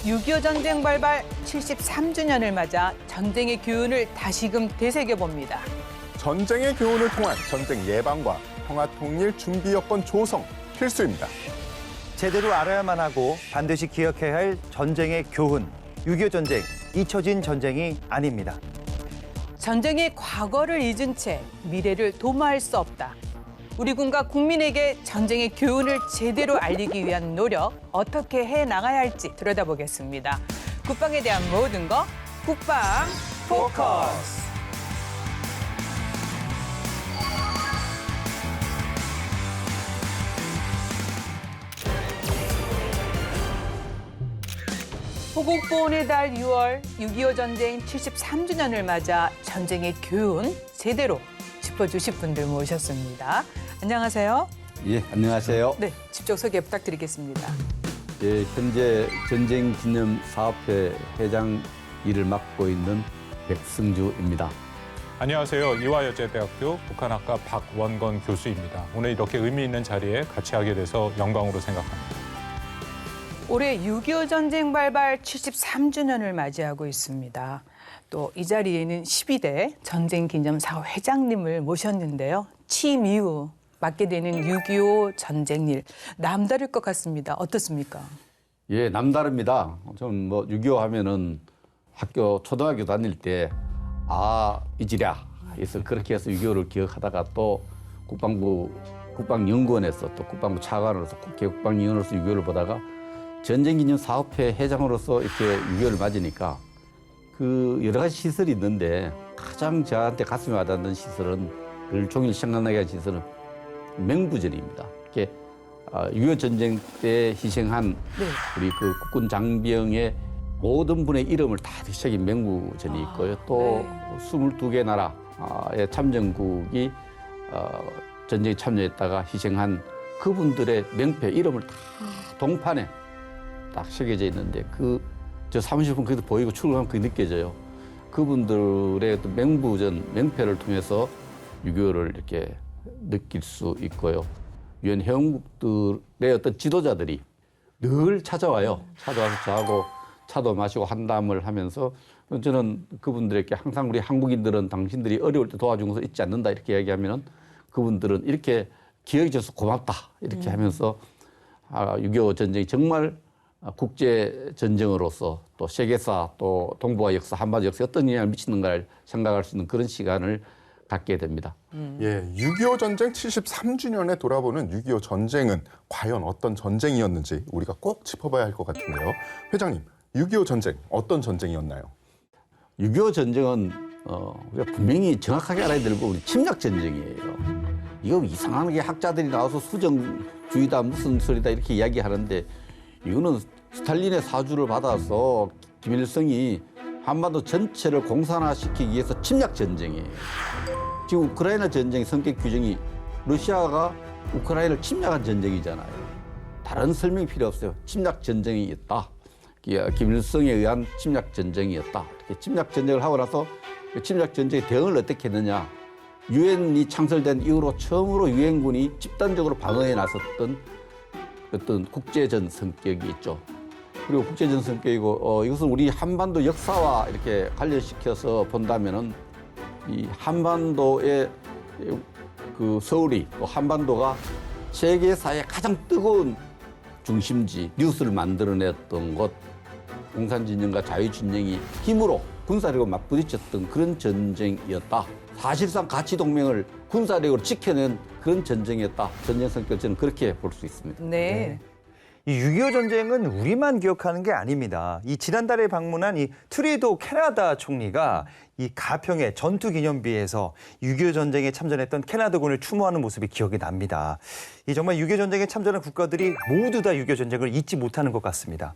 6.25 전쟁 발발 73주년을 맞아 전쟁의 교훈을 다시금 되새겨봅니다. 전쟁의 교훈을 통한 전쟁 예방과 평화 통일 준비 여건 조성 필수입니다. 제대로 알아야만 하고 반드시 기억해야 할 전쟁의 교훈. 6.25 전쟁, 잊혀진 전쟁이 아닙니다. 전쟁의 과거를 잊은 채 미래를 도모할 수 없다. 우리 군과 국민에게 전쟁의 교훈을 제대로 알리기 위한 노력 어떻게 해나가야 할지 들여다보겠습니다. 국방에 대한 모든 것 국방 포커스. 호국보훈의 달 6월 6.25 전쟁 73주년을 맞아 전쟁의 교훈 제대로 짚어주실 분들 모셨습니다. 안녕하세요. 예, 안녕하세요. 네, 직접 소개 부탁드리겠습니다. 예, 현재 전쟁기념사업회 회장 일을 맡고 있는 백승주입니다. 안녕하세요. 이화여자대학교 북한학과 박원건 교수입니다. 오늘 이렇게 의미 있는 자리에 같이 하게 돼서 영광으로 생각합니다. 올해 6.25 전쟁 발발 73주년을 맞이하고 있습니다. 또 이 자리에는 12대 전쟁기념사업 회장님을 모셨는데요. 취임 이후 맡게 되는 6.25 전쟁 일 남다를 것 같습니다. 어떻습니까? 예, 남다릅니다. 좀 6.25 하면은 학교 초등학교 다닐 때 잊으랴 해서 그렇게 해서 6.25를 기억하다가 또 국방연구원에서 또 국방부 차관으로서 국회 국방위원으로서 6.25를 보다가 전쟁기념사업회 회장으로서 이렇게 6.25를 맞으니까 그 여러 가지 시설이 있는데 가장 저한테 가슴에 와닿는 시설은 늘 종일 생각나게 한 시설은 맹부전입니다. 이렇게 6.25 전쟁 때 희생한 우리 그 국군 장병의 모든 분의 이름을 다 새긴 맹부전이 있고요. 또 22개 나라의 참전국이 전쟁에 참여했다가 희생한 그분들의 명패 이름을 다 동판에 딱 새겨져 있는데 저 사무실 보면 그게 보이고 출근하면 그게 느껴져요. 그분들의 맹부전, 명패를 통해서 6.25를 이렇게 느낄 수 있고요. 유엔 회원국들의 어떤 지도자들이 늘 찾아와요. 찾아와서 저하고 차도 마시고 한담을 하면서 저는 그분들에게 항상 우리 한국인들은 당신들이 어려울 때 도와준 것을 잊지 않는다 이렇게 이야기하면은 그분들은 이렇게 기억해 줘서 고맙다 이렇게 하면서 6.25 전쟁이 정말 국제 전쟁으로서 또 세계사 또 동북아 역사 한반도 역사에 어떤 영향을 미치는가를 생각할 수 있는 그런 시간을 갖게 됩니다. 예, 6.25 전쟁 73주년에 돌아보는 6.25 전쟁은 과연 어떤 전쟁이었는지 우리가 꼭 짚어봐야 할 것 같은데요. 회장님, 6.25 전쟁 어떤 전쟁이었나요? 6.25 전쟁은 우리가 분명히 정확하게 알아야 될 거 우리 침략 전쟁이에요. 이거 이상하게 학자들이 나와서 수정주의다 무슨 소리다 이렇게 이야기하는데 이거는 스탈린의 사주를 받아서 김일성이 한반도 전체를 공산화시키기 위해서 침략 전쟁이에요. 지금 우크라이나 전쟁의 성격 규정이 러시아가 우크라이나를 침략한 전쟁이잖아요. 다른 설명이 필요 없어요. 침략 전쟁이었다. 김일성에 의한 침략 전쟁이었다. 이렇게 침략 전쟁을 하고 나서 침략 전쟁의 대응을 어떻게 했느냐. 유엔이 창설된 이후로 처음으로 유엔군이 집단적으로 방어에 나섰던 어떤 국제전 성격이 있죠. 그리고 국제전 성격이고 이것은 우리 한반도 역사와 이렇게 관련시켜서 본다면은 이 한반도의 그 서울이 또 한반도가 세계사의 가장 뜨거운 중심지 뉴스를 만들어냈던 곳 공산진영과 자유진영이 힘으로 군사력으로 맞부딪혔던 그런 전쟁이었다. 사실상 가치동맹을 군사력으로 지켜낸 그런 전쟁이었다. 전쟁 성격을 저는 그렇게 볼 수 있습니다. 네. 이 6.25 전쟁은 우리만 기억하는 게 아닙니다. 이 지난달에 방문한 이 트루도 캐나다 총리가 이 가평의 전투기념비에서 6.25 전쟁에 참전했던 캐나다군을 추모하는 모습이 기억이 납니다. 이 정말 6.25 전쟁에 참전한 국가들이 모두 다 6.25 전쟁을 잊지 못하는 것 같습니다.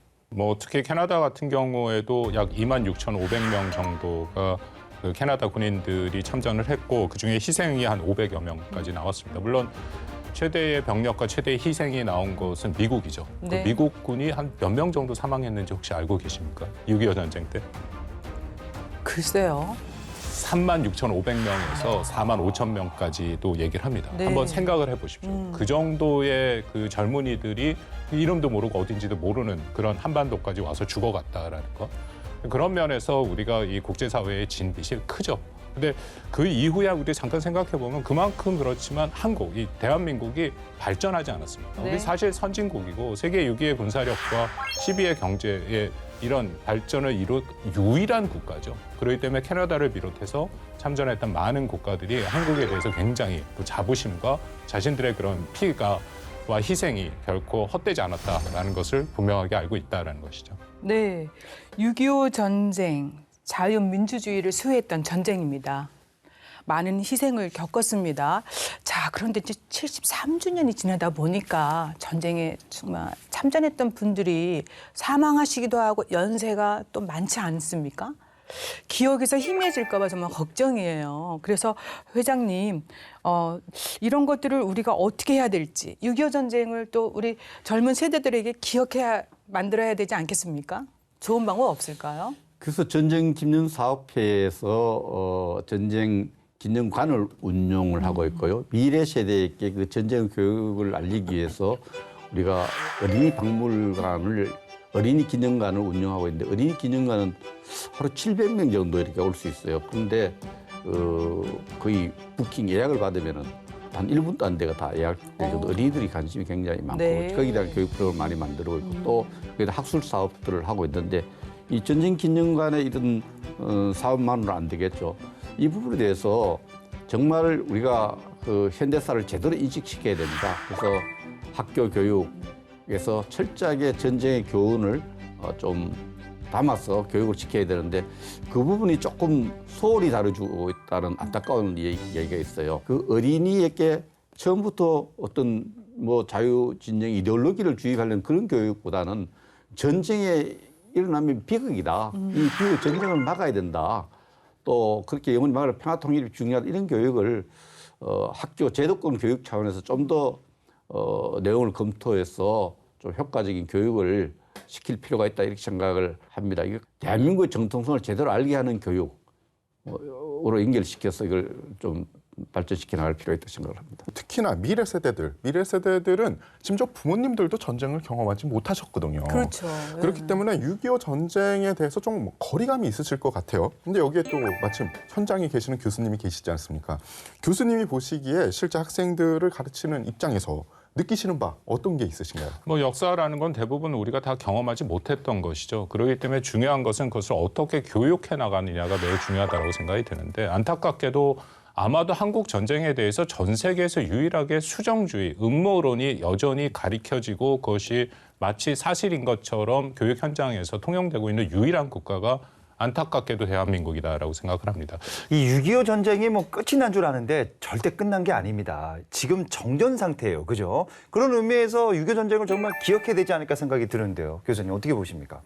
특히 캐나다 같은 경우에도 약 26,500명 정도가 그 캐나다 군인들이 참전을 했고 그중에 희생이 한 500여 명까지 나왔습니다. 물론 최대의 병력과 최대의 희생이 나온 것은 미국이죠. 네. 그 미국 군이 한 몇 명 정도 사망했는지 혹시 알고 계십니까? 6.25 전쟁 때? 글쎄요. 36,500명에서 45,000명까지도 얘기를 합니다. 네. 한번 생각을 해보십시오. 그 정도의 그 젊은이들이 이름도 모르고 어딘지도 모르는 그런 한반도까지 와서 죽어갔다라는 거. 그런 면에서 우리가 이 국제사회의 진 빚이 크죠. 근데 그 이후에 우리 잠깐 생각해 보면 그만큼 그렇지만 한국, 이 대한민국이 발전하지 않았습니다. 네. 우리 사실 선진국이고 세계 6위의 군사력과 12위의 경제에 이런 발전을 이룬 유일한 국가죠. 그렇기 때문에 캐나다를 비롯해서 참전했던 많은 국가들이 한국에 대해서 굉장히 또 자부심과 자신들의 그런 피가 와 희생이 결코 헛되지 않았다라는 것을 분명하게 알고 있다는 것이죠. 네, 6.25 전쟁, 자유민주주의를 수호했던 전쟁입니다. 많은 희생을 겪었습니다. 자, 그런데 이제 73주년이 지나다 보니까 전쟁에 정말 참전했던 분들이 사망하시기도 하고 연세가 또 많지 않습니까? 기억에서 희미해질까 봐 정말 걱정이에요. 그래서 회장님, 이런 것들을 우리가 어떻게 해야 될지 6.25 전쟁을 또 우리 젊은 세대들에게 기억해야 만들어야 되지 않겠습니까? 좋은 방법 없을까요? 그래서 전쟁 기념 사업회에서 전쟁 기념관을 운영을 하고 있고요. 미래 세대에게 그 전쟁 교육을 알리기 위해서 우리가 어린이 박물관을 어린이 기념관을 운영하고 있는데 어린이 기념관은 하루 700명 정도 이렇게 올 수 있어요. 그런데 거의 부킹 예약을 받으면은 한 1분도 안 돼가 다 예약될 정도 어린이들이 관심이 굉장히 많고 네. 거기에 대한 교육 프로그램을 많이 만들고 있고 또 거기다 학술 사업들을 하고 있는데 이 전쟁 기념관의 이런 사업만으로는 안 되겠죠. 이 부분에 대해서 정말 우리가 그 현대사를 제대로 인식시켜야 됩니다. 그래서 학교 교육에서 철저하게 전쟁의 교훈을 좀 담아서 교육을 시켜야 되는데 그 부분이 조금 소홀히 다뤄주고 있다는 안타까운 얘기가 있어요. 그 어린이에게 처음부터 어떤 뭐 자유진영 이데올로기를 주입하려는 그런 교육보다는 전쟁에 일어나면 비극이다. 이 비극 전쟁을 막아야 된다. 또 그렇게 영원히 막을 평화 통일이 중요하다. 이런 교육을 학교 제도권 교육 차원에서 좀 더 내용을 검토해서 좀 효과적인 교육을 시킬 필요가 있다 이렇게 생각을 합니다. 이거 대한민국의 정통성을 제대로 알게 하는 교육으로 연결시켜서 이걸 좀 발전시켜 나갈 필요가 있다고 생각을 합니다. 특히나 미래 세대들은 심지어 부모님들도 전쟁을 경험하지 못하셨거든요. 그렇죠. 그렇기 때문에 6.25 전쟁에 대해서 좀 거리감이 있으실 것 같아요. 근데 여기에 또 마침 현장에 계시는 교수님이 계시지 않습니까? 교수님이 보시기에 실제 학생들을 가르치는 입장에서 느끼시는 바 어떤 게 있으신가요? 뭐 역사라는 건 대부분 우리가 다 경험하지 못했던 것이죠. 그렇기 때문에 중요한 것은 그것을 어떻게 교육해 나가느냐가 매우 중요하다고 생각이 드는데 안타깝게도 아마도 한국 전쟁에 대해서 전 세계에서 유일하게 수정주의, 음모론이 여전히 가리켜지고 그것이 마치 사실인 것처럼 교육 현장에서 통용되고 있는 유일한 국가가 안타깝게도 대한민국이다라고 생각을 합니다. 이 6.25 전쟁이 뭐 끝이 난 줄 아는데 절대 끝난 게 아닙니다. 지금 정전 상태예요. 그죠? 그런 의미에서 6.25 전쟁을 정말 기억해야 되지 않을까 생각이 드는데요. 교수님 어떻게 보십니까?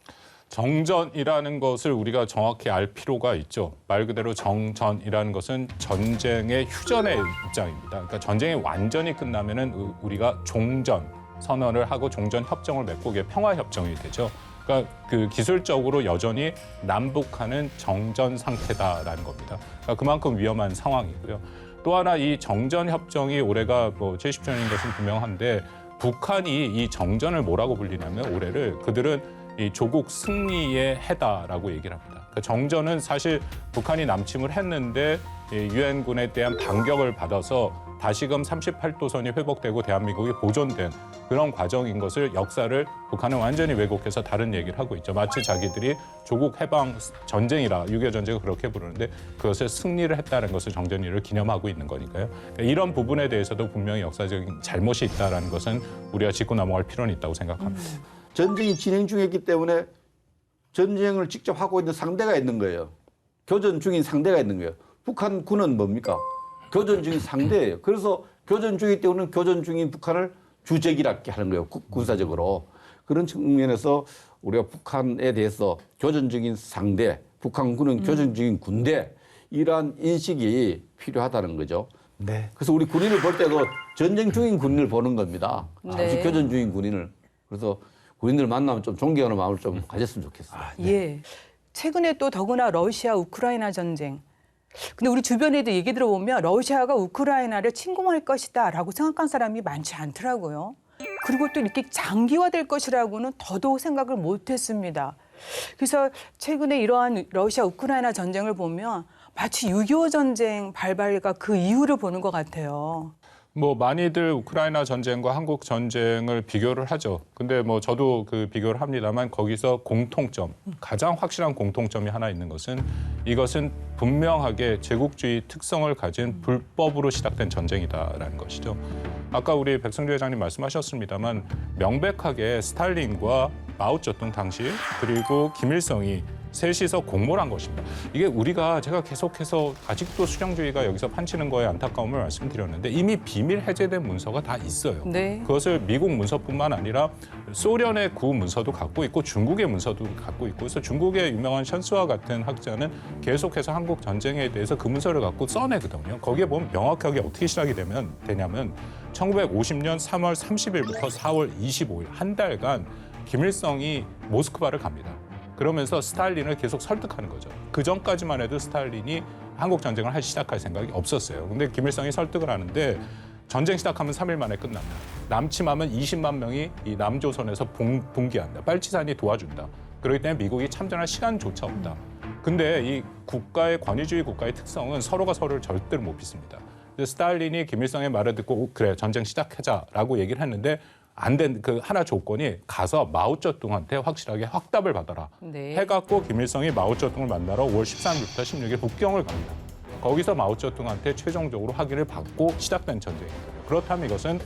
정전이라는 것을 우리가 정확히 알 필요가 있죠. 말 그대로 정전이라는 것은 전쟁의 휴전의 입장입니다. 그러니까 전쟁이 완전히 끝나면은 우리가 종전 선언을 하고 종전 협정을 맺고 그게 평화 협정이 되죠. 그러니까 그 기술적으로 여전히 남북한은 정전 상태다라는 겁니다. 그러니까 그만큼 위험한 상황이고요. 또 하나 이 정전 협정이 올해가 뭐 70주년인 것은 분명한데 북한이 이 정전을 뭐라고 불리냐면 올해를 그들은 이 조국 승리의 해다라고 얘기를 합니다. 그러니까 정전은 사실 북한이 남침을 했는데 유엔군에 대한 반격을 받아서 다시금 38도선이 회복되고 대한민국이 보존된 그런 과정인 것을 역사를 북한은 완전히 왜곡해서 다른 얘기를 하고 있죠. 마치 자기들이 조국 해방 전쟁이라 6.25 전쟁을 그렇게 부르는데 그것을 승리를 했다는 것을 정전일을 기념하고 있는 거니까요. 그러니까 이런 부분에 대해서도 분명히 역사적인 잘못이 있다는 것은 우리가 짚고 넘어갈 필요는 있다고 생각합니다. 전쟁이 진행 중이었기 때문에 전쟁을 직접 하고 있는 상대가 있는 거예요. 교전 중인 상대가 있는 거예요. 북한군은 뭡니까? 교전 중인 상대예요. 그래서 교전 중이기 때문에 교전 중인 북한을 주적이라게 하는 거예요. 군사적으로. 그런 측면에서 우리가 북한에 대해서 교전 중인 상대, 북한군은 교전 중인 군대 이러한 인식이 필요하다는 거죠. 네. 그래서 우리 군인을 볼 때도 전쟁 중인 군인을 보는 겁니다. 잠시 네. 교전 중인 군인을. 그래서 군인들 만나면 좀 존경하는 마음을 좀 가졌으면 좋겠어요. 예. 최근에 또 더구나 러시아 우크라이나 전쟁 근데 우리 주변에도 얘기 들어보면 러시아가 우크라이나를 침공할 것이다라고 생각한 사람이 많지 않더라고요. 그리고 또 이렇게 장기화될 것이라고는 더더욱 생각을 못했습니다. 그래서 최근에 이러한 러시아 우크라이나 전쟁을 보면 마치 6.25 전쟁 발발과 그 이후를 보는 것 같아요. 뭐 많이들 우크라이나 전쟁과 한국 전쟁을 비교를 하죠. 근데 뭐 저도 그 비교를 합니다만 거기서 공통점, 가장 확실한 공통점이 하나 있는 것은 이것은 분명하게 제국주의 특성을 가진 불법으로 시작된 전쟁이다라는 것이죠. 아까 우리 백승주 회장님 말씀하셨습니다만 명백하게 스탈린과 마오쩌둥 당시 그리고 김일성이 셋이서 공모를 한 것입니다. 이게 우리가 제가 계속해서 아직도 수령주의가 여기서 판치는 거에 안타까움을 말씀드렸는데 이미 비밀 해제된 문서가 다 있어요. 네. 그것을 미국 문서뿐만 아니라 소련의 구 문서도 갖고 있고 중국의 문서도 갖고 있고 그래서 중국의 유명한 션스와 같은 학자는 계속해서 한국 전쟁에 대해서 그 문서를 갖고 써내거든요. 거기에 보면 명확하게 어떻게 시작이 되냐면 1950년 3월 30일부터 4월 25일 한 달간 김일성이 모스크바를 갑니다. 그러면서 스탈린을 계속 설득하는 거죠. 그 전까지만 해도 스탈린이 한국 전쟁을 시작할 생각이 없었어요. 근데 김일성이 설득을 하는데 전쟁 시작하면 3일 만에 끝납니다. 남침하면 20만 명이 이 남조선에서 붕괴한다. 빨치산이 도와준다. 그렇기 때문에 미국이 참전할 시간조차 없다. 근데 이 국가의 권위주의 국가의 특성은 서로가 서로를 절대로 못 믿습니다. 그래서 스탈린이 김일성의 말을 듣고 그래 전쟁 시작하자라고 얘기를 했는데 안 된 그 하나 조건이 가서 마오쩌둥한테 확실하게 확답을 받아라. 네. 해갖고 김일성이 마오쩌둥을 만나러 5월 13일부터 16일 북경을 갑니다. 거기서 마오쩌둥한테 최종적으로 확인을 받고 시작된 전쟁입니다. 그렇다면 이것은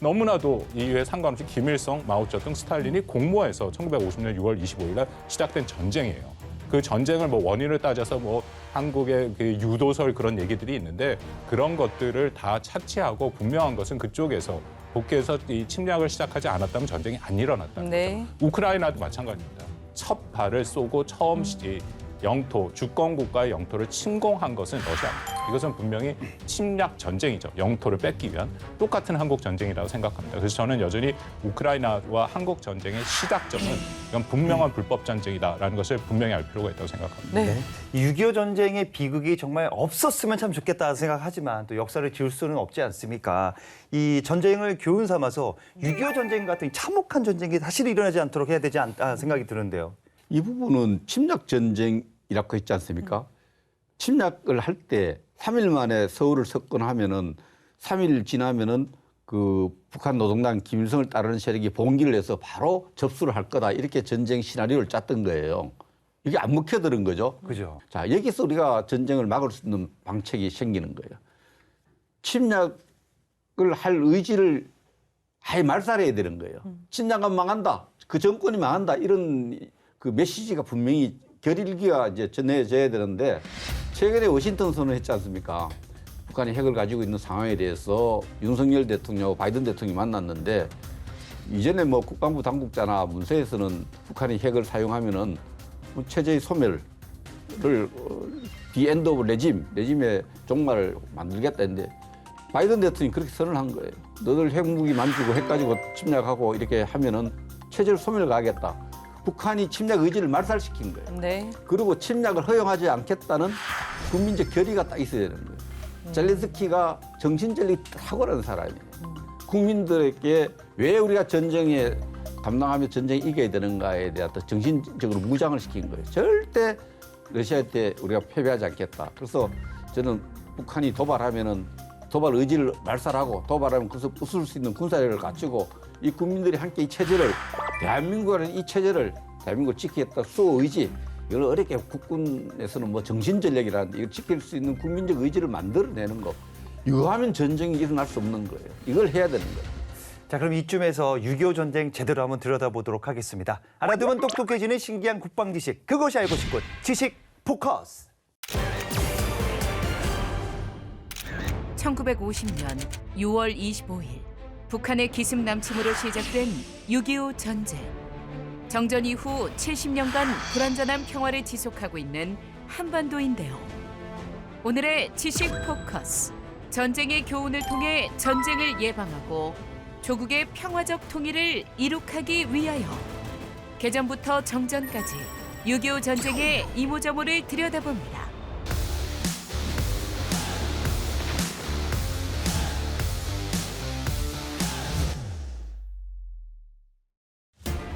너무나도 이유에 상관없이 김일성, 마오쩌둥, 스탈린이 공모해서 1950년 6월 25일 날 시작된 전쟁이에요. 그 전쟁을 뭐 원인을 따져서 뭐 한국의 그 유도설 그런 얘기들이 있는데 그런 것들을 다 차치하고 분명한 것은 그쪽에서 북에서 이 침략을 시작하지 않았다면 전쟁이 안 일어났다는 네. 거죠. 우크라이나도 마찬가지입니다. 첫 발을 쏘고 처음 영토, 주권 국가의 영토를 침공한 것은 러시아입니다. 이것은 분명히 침략 전쟁이죠. 영토를 뺏기 위한 똑같은 한국 전쟁이라고 생각합니다. 그래서 저는 여전히 우크라이나와 한국 전쟁의 시작점은 이건 분명한 불법 전쟁이다라는 것을 분명히 알 필요가 있다고 생각합니다. 네. 이 6.25 전쟁의 비극이 정말 없었으면 참 좋겠다 생각하지만 또 역사를 지울 수는 없지 않습니까? 이 전쟁을 교훈 삼아서 6.25 전쟁 같은 참혹한 전쟁이 다시 일어나지 않도록 해야 되지 않다 생각이 드는데요. 이 부분은 침략 전쟁이라고 했지 않습니까? 침략을 할 때 3일 만에 서울을 석권하면은 3일 지나면은 그 북한 노동당 김일성을 따르는 세력이 봉기를 해서 바로 접수를 할 거다 이렇게 전쟁 시나리오를 짰던 거예요. 이게 안 먹혀드는 거죠. 그죠. 자, 여기서 우리가 전쟁을 막을 수 있는 방책이 생기는 거예요. 침략을 할 의지를 아예 말살해야 되는 거예요. 침략하면 망한다. 그 정권이 망한다. 이런 그 메시지가 분명히 결일기가 이제 전해져야 되는데 최근에 워싱턴 선언을 했지 않습니까? 북한이 핵을 가지고 있는 상황에 대해서 윤석열 대통령하고 바이든 대통령이 만났는데 이전에 뭐 국방부 당국자나 문서에서는 북한이 핵을 사용하면은 뭐 체제의 소멸을 The end of 레짐의 종말을 만들겠다 했는데 바이든 대통령이 그렇게 선언한 거예요. 너들 핵무기 만지고 핵 가지고 침략하고 이렇게 하면은 체제를 소멸 가겠다. 북한이 침략 의지를 말살시킨 거예요. 네. 그리고 침략을 허용하지 않겠다는 국민적 결의가 딱 있어야 되는 거예요. 젤렌스키가 정신전력이 탁월한 사람이에요. 국민들에게 왜 우리가 전쟁에 감당하며 전쟁에 이겨야 되는가에 대한 정신적으로 무장을 시킨 거예요. 절대 러시아한테 우리가 패배하지 않겠다. 그래서 저는 북한이 도발하면은 도발 의지를 말살하고 도발하면 그래서 부술 수 있는 군사력을 갖추고 이 국민들이 함께 이 체제를 대한민국이라는 이 체제를 대한민국을 지키겠다 수호 의지 이걸 어렵게 국군에서는 뭐 정신전력이라는 이걸 지킬 수 있는 국민적 의지를 만들어내는 거 이거 하면 전쟁이 일어날 수 없는 거예요. 이걸 해야 되는 거예요. 자, 그럼 이쯤에서 6.25 전쟁 제대로 한번 들여다보도록 하겠습니다. 알아두면 똑똑해지는 신기한 국방 지식, 그것이 알고 싶군 지식 포커스. 1950년 6월 25일 북한의 기습 남침으로 시작된 6.25 전쟁. 정전 이후 70년간 불완전한 평화를 지속하고 있는 한반도인데요. 오늘의 지식 포커스. 전쟁의 교훈을 통해 전쟁을 예방하고 조국의 평화적 통일을 이룩하기 위하여 개전부터 정전까지 6.25 전쟁의 이모저모를 들여다봅니다.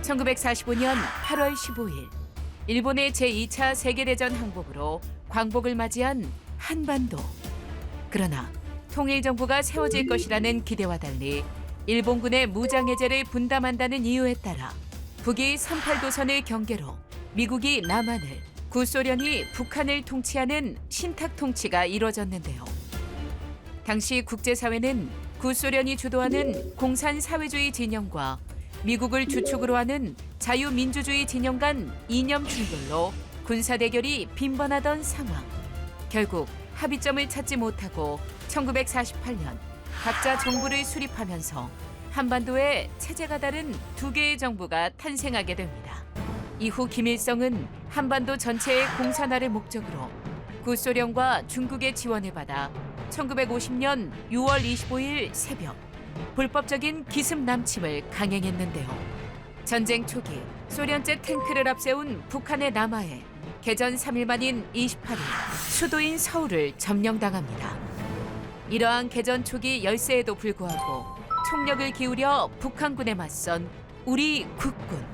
1945년 8월 15일 일본의 제2차 세계대전 항복으로 광복을 맞이한 한반도. 그러나 통일정부가 세워질 것이라는 기대와 달리 일본군의 무장해제를 분담한다는 이유에 따라 북이 38도선을 경계로 미국이 남한을, 구소련이 북한을 통치하는 신탁 통치가 이뤄졌는데요. 당시 국제사회는 구소련이 주도하는 공산사회주의 진영과 미국을 주축으로 하는 자유민주주의 진영 간 이념 충돌로 군사대결이 빈번하던 상황. 결국 합의점을 찾지 못하고 1948년 각자 정부를 수립하면서 한반도에 체제가 다른 두 개의 정부가 탄생하게 됩니다. 이후 김일성은 한반도 전체의 공산화를 목적으로 구소련과 중국의 지원을 받아 1950년 6월 25일 새벽 불법적인 기습 남침을 강행했는데요. 전쟁 초기 소련제 탱크를 앞세운 북한의 남하에 개전 3일 만인 28일 수도인 서울을 점령당합니다. 이러한 개전 초기 열세에도 불구하고 총력을 기울여 북한군에 맞선 우리 국군.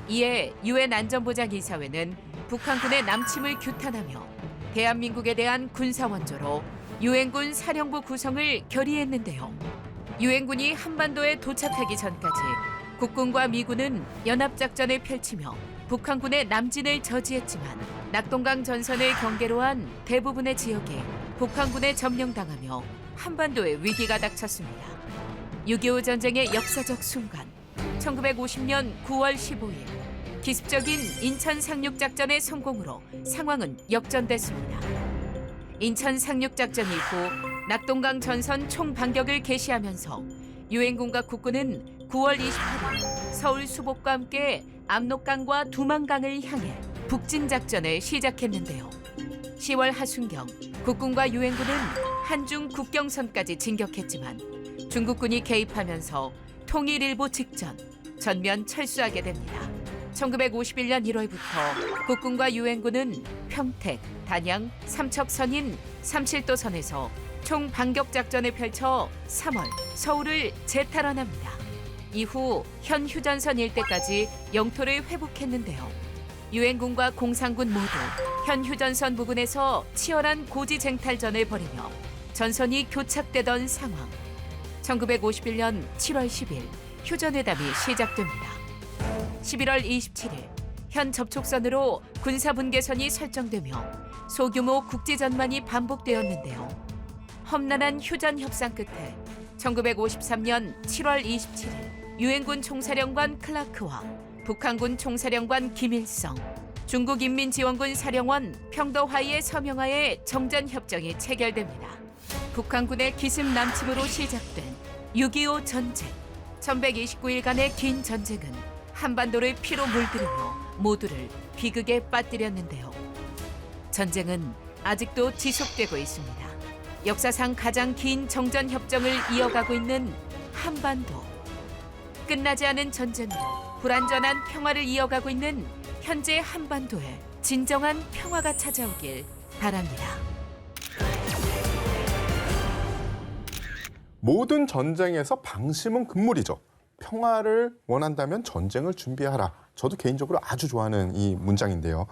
이에 유엔 안전보장이사회는 북한군의 남침을 규탄하며 대한민국에 대한 군사원조로 유엔군 사령부 구성을 결의했는데요. 유엔군이 한반도에 도착하기 전까지 국군과 미군은 연합작전을 펼치며 북한군의 남진을 저지했지만 낙동강 전선을 경계로 한 대부분의 지역에 북한군에 점령당하며 한반도에 위기가 닥쳤습니다. 6.25 전쟁의 역사적 순간, 1950년 9월 15일 기습적인 인천 상륙작전의 성공으로 상황은 역전됐습니다. 인천 상륙작전 이후 낙동강 전선 총반격을 개시하면서 유엔군과 국군은 9월 28일 서울 수복과 함께 압록강과 두만강을 향해 북진작전을 시작했는데요. 10월 하순경 국군과 유엔군은 한중 국경선까지 진격했지만 중국군이 개입하면서 통일일보 직전 전면 철수하게 됩니다. 1951년 1월부터 국군과 유엔군은 평택, 단양, 삼척선인 삼칠도선에서 총 반격 작전을 펼쳐 3월 서울을 재탈환합니다. 이후 현 휴전선 일대까지 영토를 회복했는데요. 유엔군과 공산군 모두 현 휴전선 부근에서 치열한 고지쟁탈전을 벌이며 전선이 교착되던 상황. 1951년 7월 10일 휴전회담이 시작됩니다. 11월 27일 현 접촉선으로 군사분계선이 설정되며 소규모 국지전만이 반복되었는데요. 험난한 휴전 협상 끝에 1953년 7월 27일 유엔군 총사령관 클라크와 북한군 총사령관 김일성, 중국인민지원군 사령원 평도하이의 서명하에 정전협정이 체결됩니다. 북한군의 기습 남침으로 시작된 6.25 전쟁. 1129일간의 긴 전쟁은 한반도를 피로 물들이며 모두를 비극에 빠뜨렸는데요. 전쟁은 아직도 지속되고 있습니다. 역사상 가장 긴 정전협정을 이어가고 있는 한반도. 끝나지 않은 전쟁으로 불완전한 평화를 이어가고 있는 현재 한반도에 진정한 평화가 찾아오길 바랍니다. 모든 전쟁에서 방심은 금물이죠. 평화를 원한다면 전쟁을 준비하라. 저도 개인적으로 아주 좋아하는 이 문장인데요.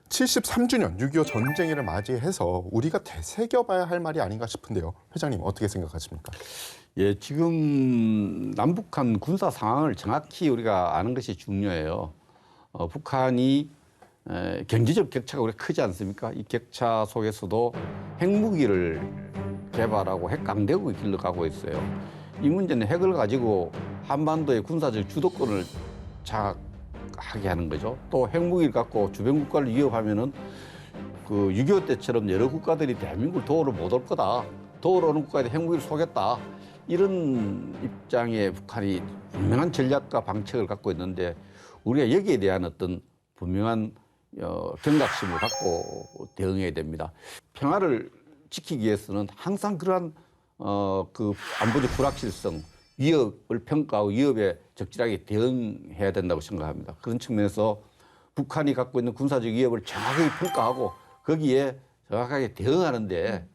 73주년 6.25 전쟁일을 맞이해서 우리가 되새겨봐야 할 말이 아닌가 싶은데요. 회장님 어떻게 생각하십니까? 예, 지금 남북한 군사 상황을 정확히 우리가 아는 것이 중요해요. 북한이 경제적 격차가 우리가 크지 않습니까? 이 격차 속에서도 핵무기를 개발하고 핵 강대국의 길로 가고 있어요. 이 문제는 핵을 가지고 한반도의 군사적 주도권을 장악하게 하는 거죠. 또 핵무기를 갖고 주변 국가를 위협하면은 그 6.25 때처럼 여러 국가들이 대한민국을 도우러 못 올 거다. 도우러 오는 국가에 핵무기를 쏘겠다. 이런 입장에 북한이 분명한 전략과 방책을 갖고 있는데 우리가 여기에 대한 어떤 분명한 경각심을 갖고 대응해야 됩니다. 평화를 지키기 위해서는 항상 그러한 그 안보적 불확실성, 위협을 평가하고 위협에 적절하게 대응해야 된다고 생각합니다. 그런 측면에서 북한이 갖고 있는 군사적 위협을 정확하게 평가하고 거기에 정확하게 대응하는데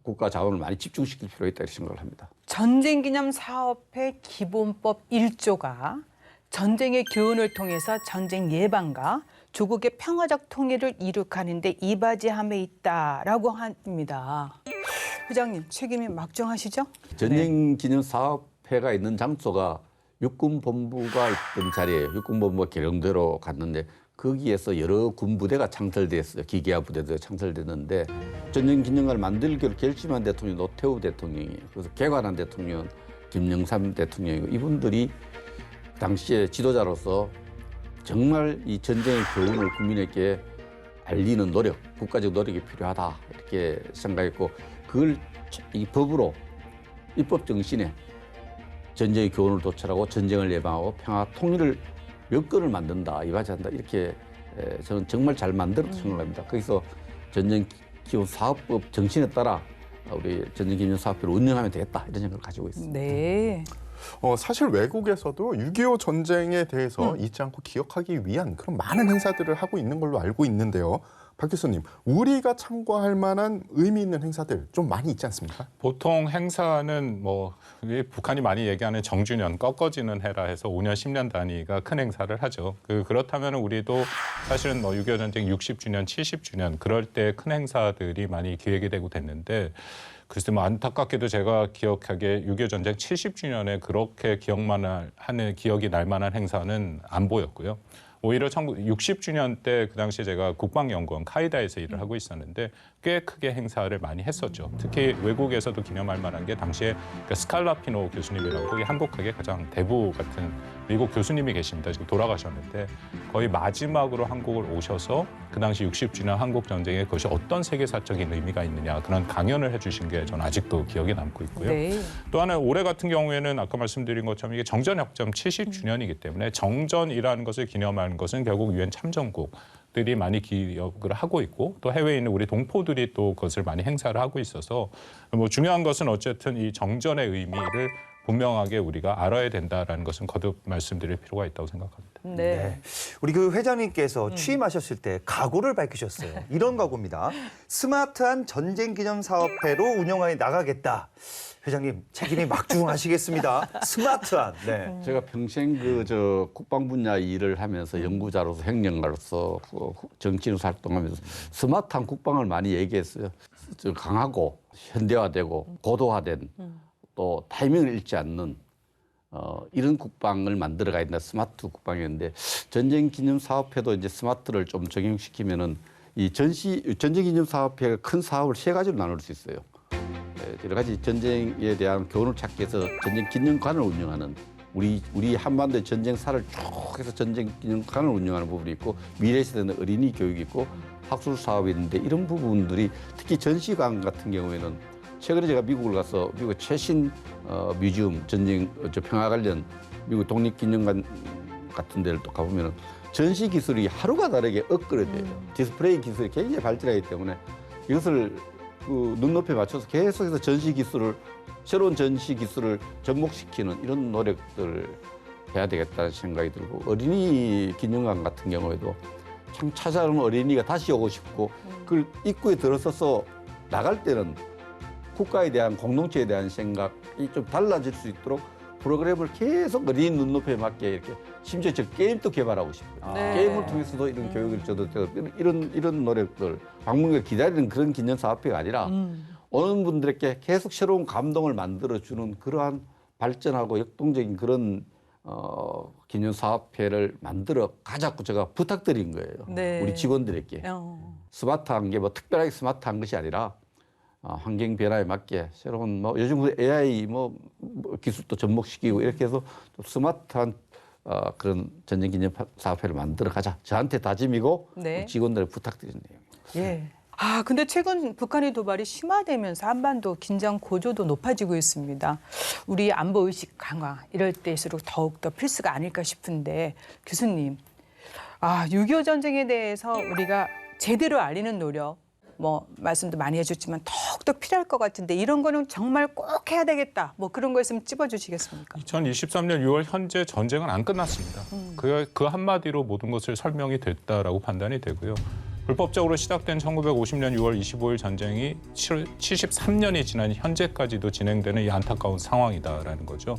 국가 자원을 많이 집중시킬 필요가 있다고 생각을 합니다. 전쟁기념사업회 기본법 1조가 전쟁의 교훈을 통해서 전쟁 예방과 조국의 평화적 통일을 이룩하는 데 이바지함에 있다라고 합니다. 회장님, 책임이 막중하시죠? 전쟁기념사업회가 있는 장소가 육군본부가 있던 자리예요. 육군본부가 계룡대로 갔는데 거기에서 여러 군부대가 창설됐어요. 기계화 부대도 창설됐는데 전쟁기념관을 만들기로 결심한 대통령이 노태우 대통령이에요. 그래서 개관한 대통령은 김영삼 대통령이고 이분들이 당시에 지도자로서 정말 이 전쟁의 교훈을 국민에게 알리는 노력, 국가적 노력이 필요하다 이렇게 생각했고 그걸 이 법으로 입법 정신에 전쟁의 교훈을 도출하고 전쟁을 예방하고 평화 통일을 여건을 만든다, 이바지한다 이렇게 저는 정말 잘 만들었다고 생각합니다. 거기서 전쟁기념사업법 정신에 따라 우리 전쟁기념사업회를 운영하면 되겠다 이런 생각을 가지고 있습니다. 네. 사실 외국에서도 6.25 전쟁에 대해서 잊지 않고 기억하기 위한 그런 많은 행사들을 하고 있는 걸로 알고 있는데요. 박 교수님, 우리가 참고할 만한 의미 있는 행사들 좀 많이 있지 않습니까? 보통 행사는 뭐 북한이 많이 얘기하는 정주년, 꺾어지는 해라 해서 5년, 10년 단위가 큰 행사를 하죠. 그렇다면 우리도 사실은 뭐 6.25 전쟁 60주년, 70주년 그럴 때 큰 행사들이 많이 기획이 되고 됐는데 글쎄 뭐 안타깝게도 제가 기억하기에 6.25 전쟁 70주년에 그렇게 기억이 날 만한 행사는 안 보였고요. 오히려 60주년 때 그 당시에 제가 국방연구원 카이다에서 일을 하고 있었는데 꽤 크게 행사를 많이 했었죠. 특히 외국에서도 기념할 만한 게 당시에 스칼라피노 교수님이라고 한국학의 가장 대부 같은 미국 교수님이 계십니다. 지금 돌아가셨는데 거의 마지막으로 한국을 오셔서 그 당시 60주년 한국전쟁에 그것이 어떤 세계사적인 의미가 있느냐 그런 강연을 해주신 게 저는 아직도 기억에 남고 있고요. 네. 또 하나 올해 같은 경우에는 아까 말씀드린 것처럼 이게 정전협정 70주년이기 때문에 정전이라는 것을 기념하는 것은 결국 유엔 참전국들이 많이 기억을 하고 있고 또 해외에 있는 우리 동포들이 또 그것을 많이 행사를 하고 있어서 뭐 중요한 것은 어쨌든 이 정전의 의미를 분명하게 우리가 알아야 된다라는 것은 거듭 말씀드릴 필요가 있다고 생각합니다. 네. 우리 그 회장님께서 취임하셨을 때 각오를 밝히셨어요. 이런 각오입니다. 스마트한 전쟁기념사업회로 운영해 나가겠다. 회장님 책임이 막중하시겠습니다. 스마트한. 네. 제가 평생 국방 분야 일을 하면서 연구자로서 행정가로서 정치인으로 활동하면서 스마트한 국방을 많이 얘기했어요. 강하고 현대화되고 고도화된 또 타이밍을 잃지 않는 이런 국방을 만들어가야 된다. 스마트 국방이었는데 전쟁기념사업회도 이제 스마트를 좀 적용시키면은 이 전쟁기념사업회가 큰 사업을 세 가지로 나눌 수 있어요. 여러 가지 전쟁에 대한 교훈을 찾기 위해서 전쟁기념관을 운영하는 우리 한반도의 전쟁사를 쭉 해서 전쟁기념관을 운영하는 부분이 있고 미래 세대는 어린이 교육이 있고 학술 사업이 있는데 이런 부분들이 특히 전시관 같은 경우에는 최근에 제가 미국을 가서 미국 최신 뮤지엄 전쟁 평화 관련 미국 독립기념관 같은 데를 또 가보면은 전시 기술이 하루가 다르게 업그레이드돼요. 디스플레이 기술이 굉장히 발전하기 때문에 이것을 그 눈높이에 맞춰서 계속해서 새로운 전시 기술을 접목시키는 이런 노력들을 해야 되겠다는 생각이 들고 어린이 기념관 같은 경우에도 참 찾아오는 어린이가 다시 오고 싶고 그걸 입구에 들어서서 나갈 때는 국가에 대한 공동체에 대한 생각이 좀 달라질 수 있도록 프로그램을 계속 어린이 눈높이에 맞게 이렇게 심지어 저 게임도 개발하고 싶어요. 네. 게임을 통해서도 이런 교육을 줘도 이런 노력들 방문객을 기다리는 그런 기념사업회가 아니라 오는 분들에게 계속 새로운 감동을 만들어주는 그러한 발전하고 역동적인 그런 기념사업회를 만들어 가자고 제가 부탁드린 거예요. 네. 우리 직원들에게. 스마트한 게 뭐 특별하게 스마트한 것이 아니라 환경 변화에 맞게 새로운 요즘 AI 기술도 접목시키고 이렇게 해서 좀 스마트한 그런 전쟁기념사업회를 만들어 가자. 저한테 다짐이고 네. 직원들에 부탁드리는 내용입니다. 예. 근데 최근 북한의 도발이 심화되면서 한반도 긴장 고조도 높아지고 있습니다. 우리 안보 의식 강화 이럴 때일수록 더욱더 필수가 아닐까 싶은데 교수님, 6.25 전쟁에 대해서 우리가 제대로 알리는 노력 말씀도 많이 해줬지만 더욱더 필요할 것 같은데 이런 거는 정말 꼭 해야 되겠다. 그런 거 있으면 찝어주시겠습니까? 2023년 6월 현재 전쟁은 안 끝났습니다. 그 한마디로 모든 것을 설명이 됐다라고 판단이 되고요. 불법적으로 시작된 1950년 6월 25일 전쟁이 73년이 지난 현재까지도 진행되는 이 안타까운 상황이다라는 거죠.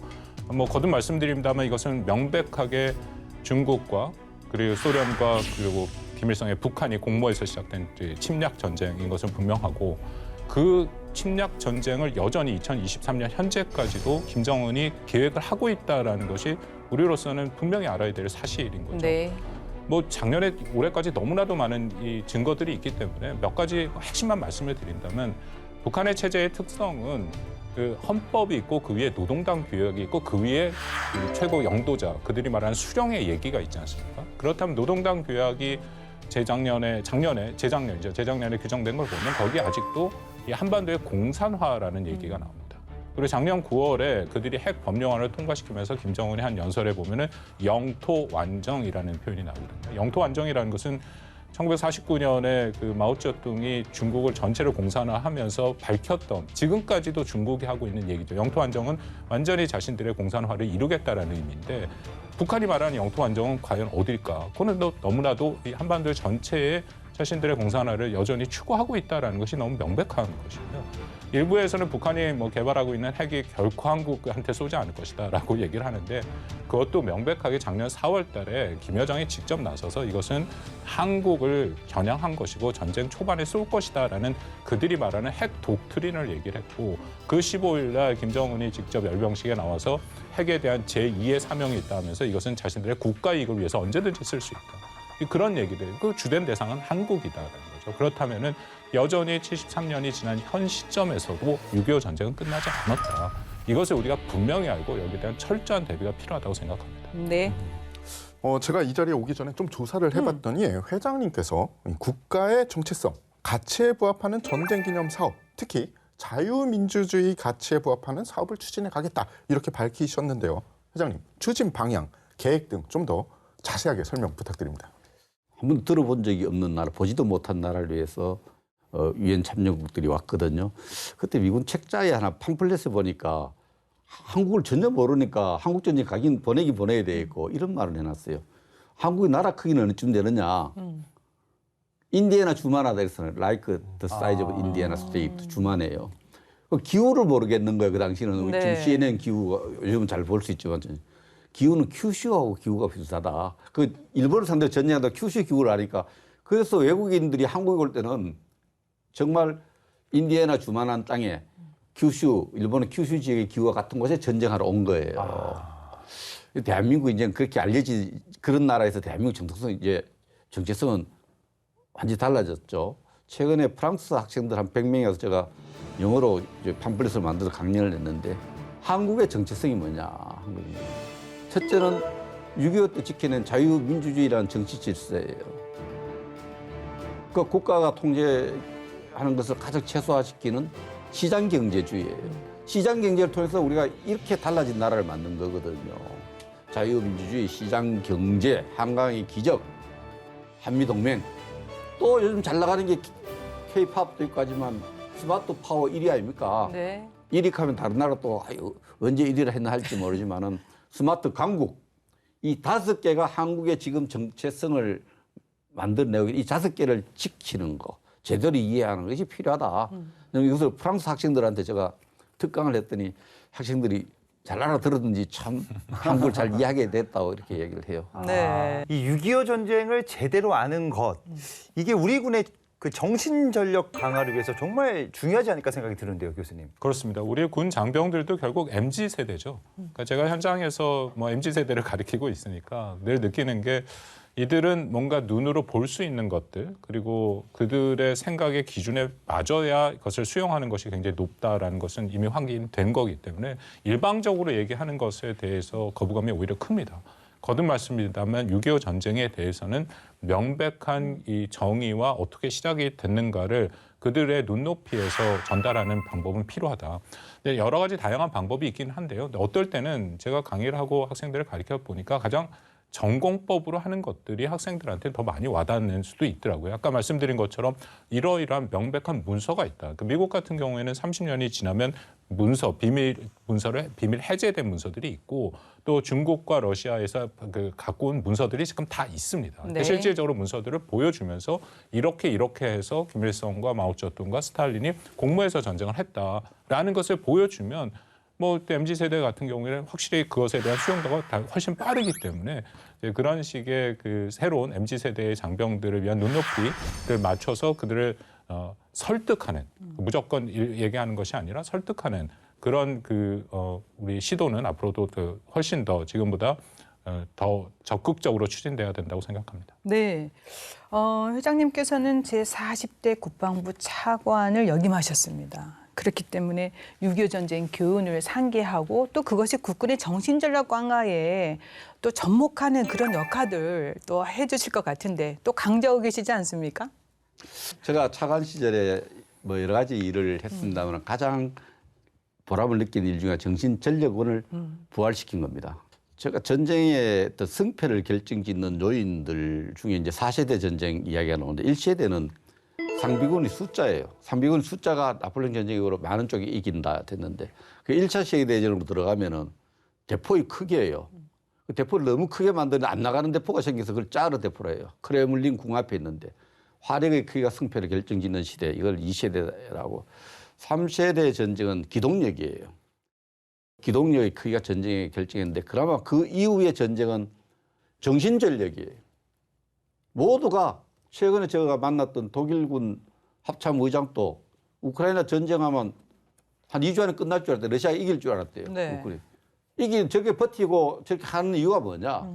뭐 거듭 말씀드립니다만 이것은 명백하게 중국과 그리고 소련과 그리고 김일성의 북한이 공모해서 시작된 침략 전쟁인 것은 분명하고 그 침략 전쟁을 여전히 2023년 현재까지도 김정은이 계획을 하고 있다라는 것이 우리로서는 분명히 알아야 될 사실인 거죠. 네. 뭐 작년에 올해까지 너무나도 많은 이 증거들이 있기 때문에 몇 가지 핵심만 말씀을 드린다면 북한의 체제의 특성은 그 헌법이 있고 그 위에 노동당 규약이 있고 그 위에 그 최고 영도자 그들이 말하는 수령의 얘기가 있지 않습니까? 그렇다면 노동당 규약이 재작년에 규정된 걸 보면 거기 아직도 이 한반도의 공산화라는 얘기가 나옵니다. 그리고 작년 9월에 그들이 핵 법령안을 통과시키면서 김정은이 한 연설에 보면은 영토 완정이라는 표현이 나오거든요. 영토 완정이라는 것은 1949년에 그 마오쩌둥이 중국을 전체를 공산화하면서 밝혔던 지금까지도 중국이 하고 있는 얘기죠. 영토 완정은 완전히 자신들의 공산화를 이루겠다라는 의미인데 북한이 말하는 영토 완정은 과연 어딜까? 그거는 너무나도 이 한반도 전체에 자신들의 공산화를 여전히 추구하고 있다는 것이 너무 명백한 것이고요. 일부에서는 북한이 뭐 개발하고 있는 핵이 결코 한국한테 쏘지 않을 것이다라고 얘기를 하는데 그것도 명백하게 작년 4월 달에 김 여정이 직접 나서서 이것은 한국을 겨냥한 것이고 전쟁 초반에 쏠 것이다라는 그들이 말하는 핵 독트린을 얘기를 했고 그 15일 날 김정은이 직접 열병식에 나와서 핵에 대한 제2의 사명이 있다면서 이것은 자신들의 국가 이익을 위해서 언제든지 쓸 수 있다. 그런 얘기들, 그 주된 대상은 한국이다라는 거죠. 그렇다면은 여전히 73년이 지난 현 시점에서도 6.25 전쟁은 끝나지 않았다. 이것을 우리가 분명히 알고 여기에 대한 철저한 대비가 필요하다고 생각합니다. 네. 제가 이 자리에 오기 전에 좀 조사를 해봤더니 회장님께서 국가의 정체성, 가치에 부합하는 전쟁 기념 사업, 특히 자유민주주의 가치에 부합하는 사업을 추진해 가겠다 이렇게 밝히셨는데요. 회장님, 추진 방향, 계획 등 좀 더 자세하게 설명 부탁드립니다. 한번 들어본 적이 없는 나라, 보지도 못한 나라를 위해서 유엔 참여국들이 왔거든요. 그때 미군 책자에 하나 팜플렛을 보니까 한국을 전혀 모르니까 한국 전쟁 가긴 보내야 되겠고 이런 말을 해놨어요. 한국의 나라 크기는 어느쯤 되느냐. 인디애나 주만하다 그래서는 like the size of Indiana state 주만해요. 기후를 모르겠는 거예요. 그 당시는 네. 지금 CNN 기후가 요즘은 잘 볼 수 있지만 기후는 큐슈하고 기후가 비슷하다. 그 일본을 상대로 전쟁하다 큐슈 기후를 아니까 그래서 외국인들이 한국에 올 때는 정말 인디애나 주만한 땅에 큐슈, 일본의 큐슈 지역의 기후와 같은 곳에 전쟁하러 온 거예요. 대한민국이 이제 그렇게 알려진 그런 나라에서 대한민국 정체성은 완전히 달라졌죠. 최근에 프랑스 학생들 한 100명이 와서 제가 영어로 이제 팜플렛을 만들어서 강연을 했는데 한국의 정체성이 뭐냐. 첫째는 6.25 때 지켜낸 자유민주주의라는 정치 질서예요. 그 국가가 통제하는 것을 가장 최소화시키는 시장경제주의예요. 시장경제를 통해서 우리가 이렇게 달라진 나라를 만든 거거든요. 자유민주주의, 시장경제, 한강의 기적, 한미동맹. 또 요즘 잘 나가는 게 K-팝도 있고 하지만 스마트 파워 1위 아닙니까? 네. 1위 하면 다른 나라 또 언제 1위를 했나 할지 모르지만은 스마트 강국. 이 5개가 한국의 지금 정체성을 만들어내고 이 5개를 지키는 거, 제대로 이해하는 것이 필요하다. 이것을 프랑스 학생들한테 제가 특강을 했더니 학생들이 잘 알아들었는지 참 한국을 잘 이해하게 됐다고 이렇게 얘기를 해요. 네. 이 6.25 전쟁을 제대로 아는 것, 이게 우리 군의 그 정신 전력 강화를 위해서 정말 중요하지 않을까 생각이 드는데요, 교수님. 그렇습니다. 우리 군 장병들도 결국 MZ 세대죠. 그러니까 제가 현장에서 뭐 MZ 세대를 가리키고 있으니까 늘 느끼는 게 이들은 뭔가 눈으로 볼 수 있는 것들 그리고 그들의 생각의 기준에 맞아야 그것을 수용하는 것이 굉장히 높다라는 것은 이미 확인된 거기 때문에 일방적으로 얘기하는 것에 대해서 거부감이 오히려 큽니다. 거듭 말씀드리자면 6.25 전쟁에 대해서는 명백한 이 정의와 어떻게 시작이 됐는가를 그들의 눈높이에서 전달하는 방법은 필요하다. 근데 여러 가지 다양한 방법이 있긴 한데요. 근데 어떨 때는 제가 강의를 하고 학생들을 가르쳐 보니까 가장 전공법으로 하는 것들이 학생들한테 더 많이 와닿는 수도 있더라고요. 아까 말씀드린 것처럼 이러이러한 명백한 문서가 있다. 그 미국 같은 경우에는 30년이 지나면 비밀 해제된 문서들이 있고 또 중국과 러시아에서 갖고 온 문서들이 지금 다 있습니다. 네. 실질적으로 문서들을 보여주면서 이렇게 해서 김일성과 마오쩌둥과 스탈린이 공모해서 전쟁을 했다라는 것을 보여주면 뭐 MZ 세대 같은 경우에는 확실히 그것에 대한 수용도가 훨씬 빠르기 때문에 이제 그런 식의 그 새로운 MZ 세대의 장병들을 위한 눈높이를 맞춰서 그들을 설득하는 무조건 얘기하는 것이 아니라 설득하는 그런 우리 시도는 앞으로도 훨씬 더 지금보다 더 적극적으로 추진돼야 된다고 생각합니다. 네. 회장님께서는 제40대 국방부 차관을 역임하셨습니다. 그렇기 때문에 6.25 전쟁 교훈을 상기하고 또 그것이 국군의 정신전략 강화에 또 접목하는 그런 역할들 또 해주실 것 같은데 또 강조하고 계시지 않습니까? 제가 차관 시절에 뭐 여러 가지 일을 했습니다만 가장 보람을 느낀 일 중에 정신전력원을 부활시킨 겁니다. 제가 전쟁의 어떤 승패를 결정짓는 요인들 중에 이제 4세대 전쟁 이야기가 나오는데 1세대는 상비군의 숫자예요. 상비군 숫자가 나폴레옹 전쟁으로 많은 쪽이 이긴다 됐는데 그 1차 세계대전으로 들어가면은 대포의 크기예요. 그 대포를 너무 크게 만드는 안 나가는 대포가 생겨서 그걸 짜르 대포라 해요. 크레물린 궁 앞에 있는데 화력의 크기가 승패를 결정짓는 시대. 이걸 2세대라고. 3세대 전쟁은 기동력이에요. 기동력의 크기가 전쟁의 결정했는데 그나마 그 이후의 전쟁은 정신전력이에요. 모두가 최근에 제가 만났던 독일군 합참 의장도 우크라이나 전쟁하면 한 2주 안에 끝날 줄 알았대. 러시아가 이길 줄 알았대요. 네. 저게 버티고 저렇게 하는 이유가 뭐냐.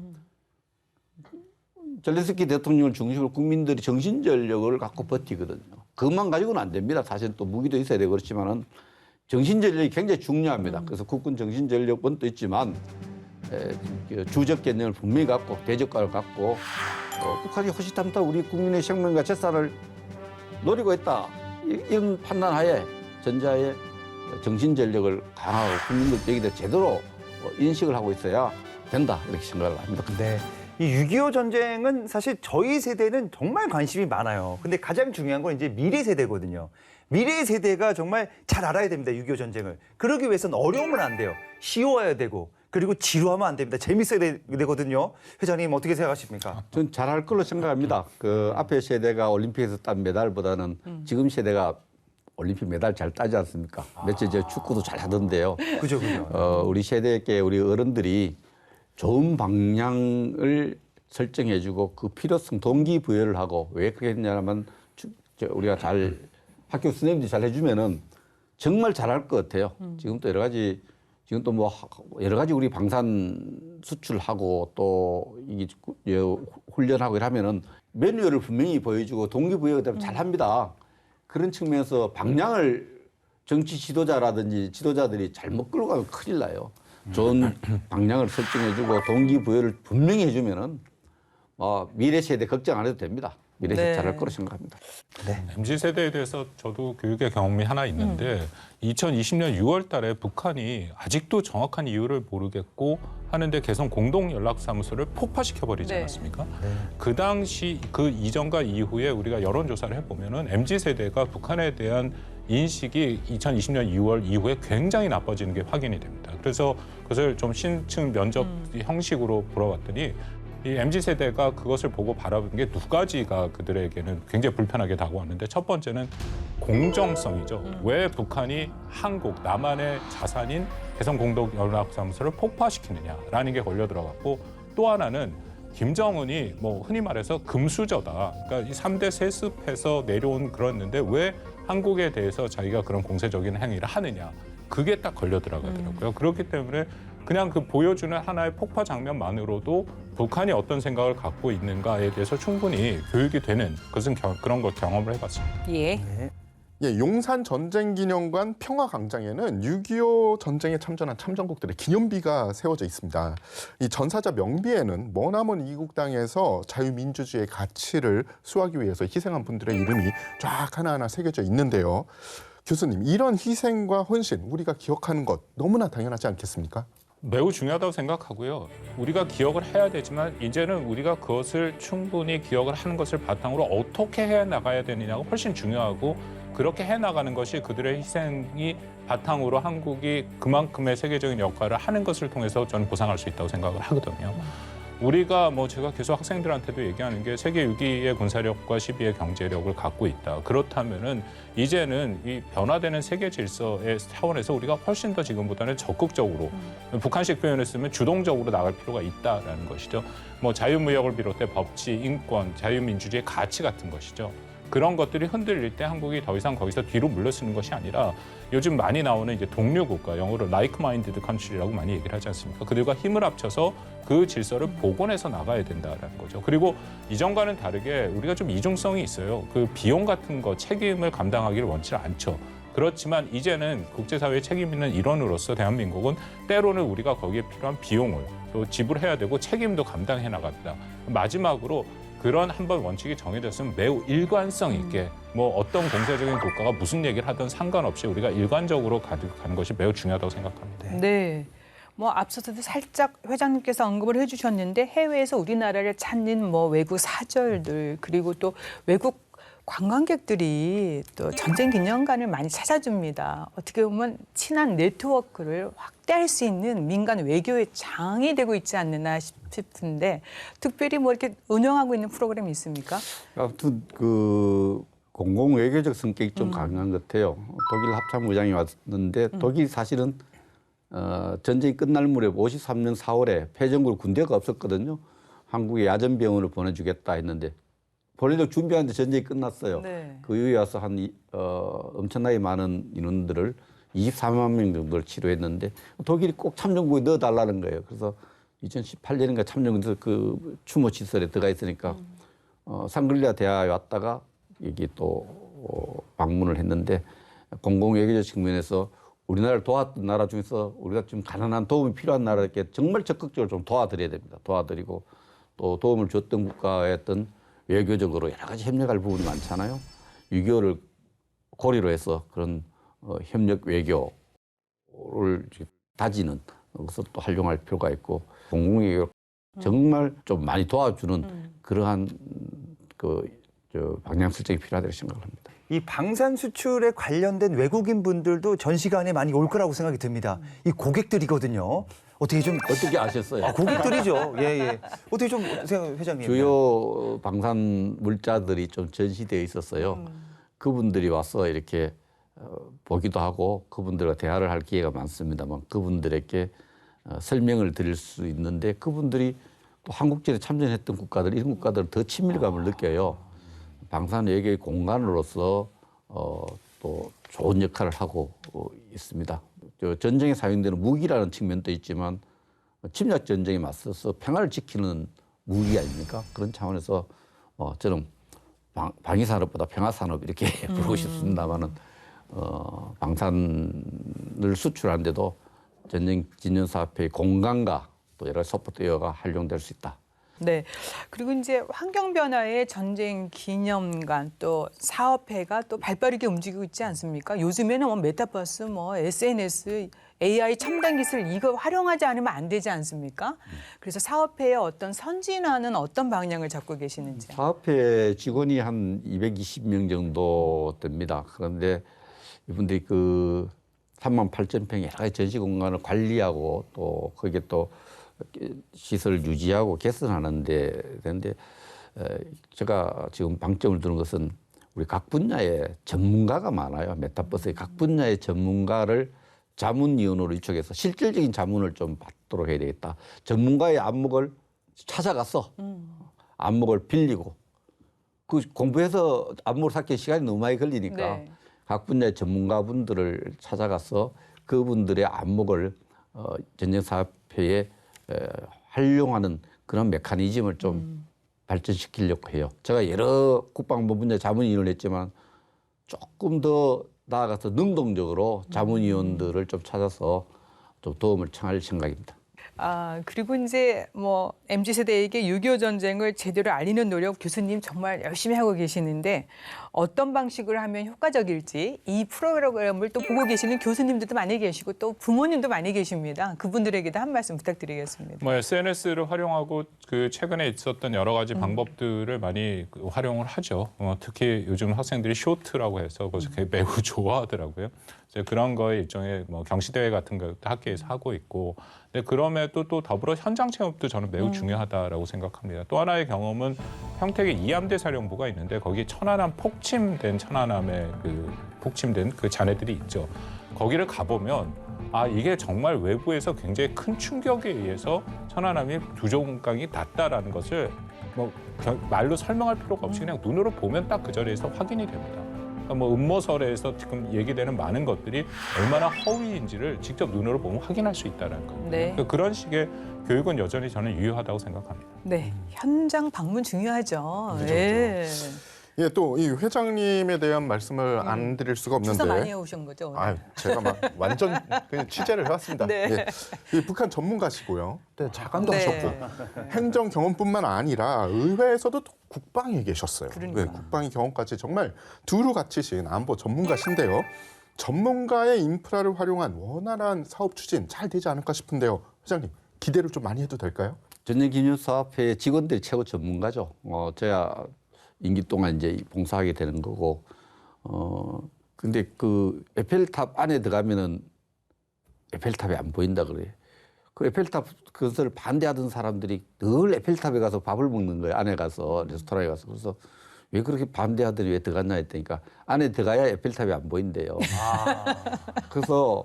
젤렌스키 대통령을 중심으로 국민들이 정신전력을 갖고 버티거든요. 그것만 가지고는 안 됩니다. 사실 또 무기도 있어야 되고 그렇지만은 정신전력이 굉장히 중요합니다. 그래서 국군 정신전력원도 있지만 주적 개념을 분명히 갖고 대적과를 갖고 북한이 호시탐탐 우리 국민의 생명과 재산을 노리고 있다. 이런 판단하에 전자의 정신전력을 강화하고 국민들 여기다 제대로 인식을 하고 있어야 된다. 이렇게 생각을 합니다. 네. 이 6.25 전쟁은 사실 저희 세대는 정말 관심이 많아요. 근데 가장 중요한 건 이제 미래 세대거든요. 미래 세대가 정말 잘 알아야 됩니다. 6.25 전쟁을. 그러기 위해서는 어려우면 안 돼요. 쉬워야 되고 그리고 지루하면 안 됩니다. 재밌어야 되거든요. 회장님 어떻게 생각하십니까? 전 잘할 걸로 생각합니다. 그 앞에 세대가 올림픽에서 딴 메달보다는 지금 세대가 올림픽 메달 잘 따지 않습니까? 며칠 전에 축구도 잘 하던데요. 그죠. 우리 세대께 우리 어른들이 좋은 방향을 설정해주고 그 필요성 동기부여를 하고 왜 그렇게 했냐면 우리가 잘 학교 선생님들이 잘 해주면은 정말 잘할 것 같아요. 지금 또 여러 가지 우리 방산 수출하고 또 이게 훈련하고 이러면은 매뉴얼을 분명히 보여주고 동기부여가 되면 잘합니다. 그런 측면에서 방향을 정치 지도자라든지 지도자들이 잘못 끌고 가면 큰일 나요. 좋은 방향을 설정해주고 동기부여를 분명히 해주면은 미래 세대 걱정 안 해도 됩니다. 미래 세대 잘할 거로 생각합니다. MZ 세대에 대해서 저도 교육의 경험이 하나 있는데 2020년 6월 달에 북한이 아직도 정확한 이유를 모르겠고 하는데 개성 공동 연락사무소를 폭파시켜 버리지 네. 않았습니까? 그 당시 그 이전과 이후에 우리가 여론조사를 해보면은 MZ 세대가 북한에 대한 인식이 2020년 2월 이후에 굉장히 나빠지는 게 확인이 됩니다. 그래서 그것을 좀 신층 면접 형식으로 물어봤더니 이 MZ 세대가 그것을 보고 바라본 게 두 가지가 그들에게는 굉장히 불편하게 다가왔는데 첫 번째는 공정성이죠. 왜 북한이 한국 남한의 자산인 개성 공동 연락사무소를 폭파시키느냐라는 게 걸려 들어갔고 또 하나는 김정은이 뭐 흔히 말해서 금수저다. 그러니까 이 3대 세습해서 내려온 그랬는데 왜 한국에 대해서 자기가 그런 공세적인 행위를 하느냐. 그게 딱 걸려 들어가더라고요. 그렇기 때문에 그냥 그 보여주는 하나의 폭파 장면만으로도 북한이 어떤 생각을 갖고 있는가에 대해서 충분히 교육이 되는 그런 걸 경험을 해봤습니다. 예. 용산 전쟁기념관 평화광장에는 6.25 전쟁에 참전한 참전국들의 기념비가 세워져 있습니다. 이 전사자 명비에는 머나먼 이국 땅에서 자유민주주의의 가치를 수호하기 위해서 희생한 분들의 이름이 쫙 하나하나 새겨져 있는데요. 교수님, 이런 희생과 헌신 우리가 기억하는 것 너무나 당연하지 않겠습니까? 매우 중요하다고 생각하고요. 우리가 기억을 해야 되지만 이제는 우리가 그것을 충분히 기억을 하는 것을 바탕으로 어떻게 해 나가야 되느냐가 훨씬 중요하고 그렇게 해 나가는 것이 그들의 희생이 바탕으로 한국이 그만큼의 세계적인 역할을 하는 것을 통해서 저는 보상할 수 있다고 생각을 하거든요. 우리가 뭐 제가 계속 학생들한테도 얘기하는 게 세계 6위의 군사력과 10위의 경제력을 갖고 있다. 그렇다면은 이제는 이 변화되는 세계 질서의 차원에서 우리가 훨씬 더 지금보다는 적극적으로 북한식 표현을 쓰면 주동적으로 나갈 필요가 있다라는 것이죠. 뭐 자유무역을 비롯해 법치, 인권, 자유민주주의 가치 같은 것이죠. 그런 것들이 흔들릴 때 한국이 더 이상 거기서 뒤로 물러서는 것이 아니라 요즘 많이 나오는 이제 동료 국가, 영어로 like-minded country라고 많이 얘기를 하지 않습니까? 그들과 힘을 합쳐서 그 질서를 복원해서 나가야 된다라는 거죠. 그리고 이전과는 다르게 우리가 좀 이중성이 있어요. 그 비용 같은 거 책임을 감당하기를 원치 않죠. 그렇지만 이제는 국제사회의 책임 있는 일원으로서 대한민국은 때로는 우리가 거기에 필요한 비용을 또 지불해야 되고 책임도 감당해 나갑니다. 마지막으로 그런 한번 원칙이 정해졌으면 매우 일관성 있게 뭐 어떤 공세적인 국가가 무슨 얘기를 하든 상관없이 우리가 일관적으로 가는 것이 매우 중요하다고 생각합니다. 네. 뭐 앞서서도 살짝 회장님께서 언급을 해주셨는데 해외에서 우리나라를 찾는 뭐 외국 사절들 그리고 또 외국 관광객들이 또 전쟁 기념관을 많이 찾아줍니다. 어떻게 보면 친한 네트워크를 확대할 수 있는 민간 외교의 장이 되고 있지 않나 싶은데 특별히 뭐 이렇게 운영하고 있는 프로그램이 있습니까? 아무튼 그 공공 외교적 성격이 좀 강한 것 같아요. 독일 합참의장이 왔는데 독일이 사실은 전쟁이 끝날 무렵 53년 4월에 패전국 군대가 없었거든요. 한국에 야전병원을 보내주겠다 했는데 보내려고 준비하는데 전쟁이 끝났어요. 네. 그 이후에 와서 엄청나게 많은 인원들을 24만 명 정도를 치료했는데 독일이 꼭 참전국에 넣어달라는 거예요. 그래서 2018년인가 참전국에서 그 추모 시설에 들어가 있으니까 상글리아 대학에 왔다가 여기 또 방문을 했는데 공공외교적 측면에서 우리나라를 도왔던 나라 중에서 우리가 좀 가난한 도움이 필요한 나라에게 정말 적극적으로 좀 도와드려야 됩니다. 도와드리고 또 도움을 줬던 국가의 어떤 외교적으로 여러 가지 협력할 부분이 많잖아요. 6.25를 고리로 해서 그런 협력 외교를 다지는 것을 또 활용할 필요가 있고 공공외교 정말 좀 많이 도와주는 그러한 방향 설정이 필요하다고 생각합니다. 이 방산 수출에 관련된 외국인 분들도 전시관에 많이 올 거라고 생각이 듭니다. 이 고객들이거든요. 어떻게 좀 어떻게 아셨어요? 고객들이죠. 예, 예. 어떻게 좀 회장님. 주요 방산 물자들이 좀 전시되어 있었어요. 그분들이 와서 이렇게 보기도 하고 그분들과 대화를 할 기회가 많습니다만 그분들에게 설명을 드릴 수 있는데 그분들이 또 한국전에 참전했던 국가들, 이런 국가들은 더 친밀감을 느껴요. 방산 외교의 공간으로서 또 좋은 역할을 하고 있습니다. 전쟁에 사용되는 무기라는 측면도 있지만 침략 전쟁에 맞서서 평화를 지키는 무기 아닙니까? 그런 차원에서 저는 방위산업보다 평화산업 이렇게 부르고 싶습니다만은 방산을 수출하는데도 전쟁 기념사업회의 공간과 또 여러 소프트웨어가 활용될 수 있다. 네. 그리고 이제 환경 변화의 전쟁 기념관 또 사업회가 또 발빠르게 움직이고 있지 않습니까? 요즘에는 뭐 메타버스, 뭐 SNS, AI 첨단 기술 이거 활용하지 않으면 안 되지 않습니까? 그래서 사업회의 어떤 선진화는 어떤 방향을 잡고 계시는지. 사업회 직원이 한 220명 정도 됩니다. 그런데 이분들이 그 38,000평의 여러 가지 전시 공간을 관리하고 또 거기에 또 시설을 유지하고 개선하는데 되는데 제가 지금 방점을 두는 것은 우리 각 분야의 전문가가 많아요. 메타버스의 각 분야의 전문가를 자문위원으로 위촉해서 실질적인 자문을 좀 받도록 해야 되겠다. 전문가의 안목을 찾아가서 안목을 빌리고 그 공부해서 안목을 쌓기 시간이 너무 많이 걸리니까 네. 각 분야의 전문가분들을 찾아가서 그분들의 안목을 전쟁사업회에 활용하는 그런 메커니즘을 좀 발전시키려고 해요. 제가 여러 국방부 분야 자문위원을 했지만 조금 더 나아가서 능동적으로 자문위원들을 좀 찾아서 좀 도움을 청할 생각입니다. 그리고 이제 뭐 MZ세대에게 6.25 전쟁을 제대로 알리는 노력 교수님 정말 열심히 하고 계시는데 어떤 방식으로 하면 효과적일지 이 프로그램을 또 보고 계시는 교수님들도 많이 계시고 또 부모님도 많이 계십니다. 그분들에게도 한 말씀 부탁드리겠습니다. 뭐 SNS를 활용하고 그 최근에 있었던 여러 가지 방법들을 많이 활용을 하죠. 특히 요즘 학생들이 쇼트라고 해서 그것을 매우 좋아하더라고요. 그런 거에 일종의 뭐 경시대회 같은 것도 학교에서 하고 있고 근데 그럼에도 또 더불어 현장 체험도 저는 매우 중요하다라고 생각합니다. 또 하나의 경험은 평택에 이암대 사령부가 있는데 거기에 천안함의 폭침된 그 잔해들이 있죠. 거기를 가보면 이게 정말 외부에서 굉장히 큰 충격에 의해서 천안함이 두종강이 났다라는 것을 말로 설명할 필요가 없이 그냥 눈으로 보면 딱 그 자리에서 확인이 됩니다. 그러니까 음모설에서 지금 얘기되는 많은 것들이 얼마나 허위인지를 직접 눈으로 보면 확인할 수 있다는 겁니다. 네. 그러니까 그런 식의 교육은 여전히 저는 유효하다고 생각합니다. 네, 현장 방문 중요하죠. 그렇죠, 예. 예, 또 이 회장님에 대한 말씀을 안 드릴 수가 없는데. 추사 많이 해오신 거죠, 오늘? 제가 막 완전 그냥 취재를 해왔습니다. 네. 예, 이 북한 전문가시고요. 네, 자관도 네. 하셨고 행정 경험뿐만 아니라 의회에서도 또 국방에 계셨어요. 그러니까. 네, 국방의 경험까지 정말 두루 갖추신 안보 전문가신데요. 전문가의 인프라를 활용한 원활한 사업 추진 잘 되지 않을까 싶은데요. 회장님, 기대를 좀 많이 해도 될까요? 전쟁기념사업회 직원들이 최고 전문가죠. 제가 임기 동안 이제 봉사하게 되는 거고, 근데 그 에펠탑 안에 들어가면은 에펠탑이 안 보인다 그래요. 그 에펠탑 그것을 반대하던 사람들이 늘 에펠탑에 가서 밥을 먹는 거예요. 안에 가서 레스토랑에 가서. 그래서 왜 그렇게 반대하더니 왜 들어갔나 했더니까 안에 들어가야 에펠탑이 안 보인대요. 그래서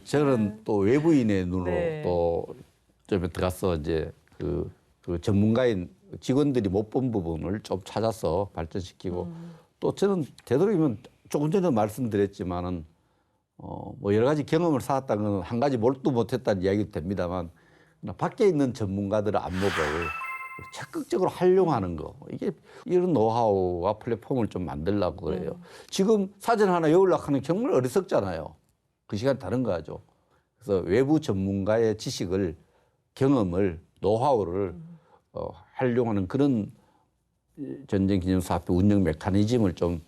저는 또 외부인의 눈으로 네. 또 좀 들어가서 이제 그 전문가인 직원들이 못 본 부분을 좀 찾아서 발전시키고 또 저는 되도록이면 조금 전에 말씀드렸지만은 뭐 여러 가지 경험을 쌓았다는 건 한 가지 몰두 못했다는 이야기도 됩니다만 밖에 있는 전문가들의 안목을 적극적으로 활용하는 거 이게 이런 노하우와 플랫폼을 좀 만들려고 그래요. 지금 사전 하나 외우려고 하는 게 정말 어리석잖아요. 그 시간 다른 거 하죠. 그래서 외부 전문가의 지식을 경험을 노하우를 활용하는 그런 전쟁기념사업회 운영 메커니즘을 좀